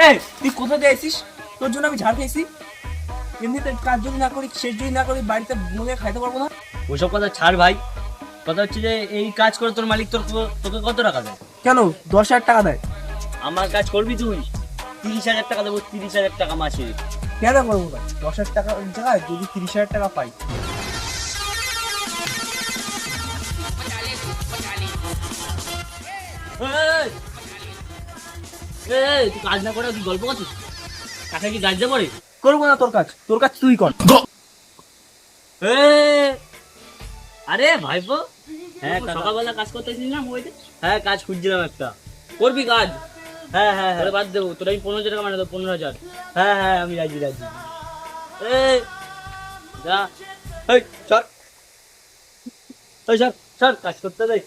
এই তুই কোথা দিয়ে আইছিস? তোর জন্য আমি ঝাড় খাইছি। এমনিতে কাজ যদি না করি, শেষ যদি না করি, বাড়িতে বলে খাইতে পারবো না। ওইসব কথা ছাড় ভাই, কথা হচ্ছে যে এই কাজ করে তোর মালিক তোকে কত টাকা দেয়? কেন 10,000 টাকা দেয়? আমার কাজ করবি তুই, 30,000 টাকা দেবো, 30,000 টাকা মাসে। কেন করবো না? 10,000 টাকার জায়গায় যদি 30,000 টাকা পাই। তুই কাজ না করে তুই গল্প করছিস? টাকা কি গাছ পড়ে? করবো না তোর কাজ, তোর কাজ তুই কর। আরে ভাইপো, হ্যাঁ সকালবেলা কাজ করতেছিস না মোবাইলে? হ্যাঁ কাজ খুঁজছিলাম একটা। করবি কাজ? হ্যাঁ হ্যাঁ হ্যাঁ বাদ দেবো, তোর আমি 15,000 টাকা মানে দেবো। 15,000। হ্যাঁ হ্যাঁ আমি রাজি রাজি। যা চল, চল কাজ করতে দে।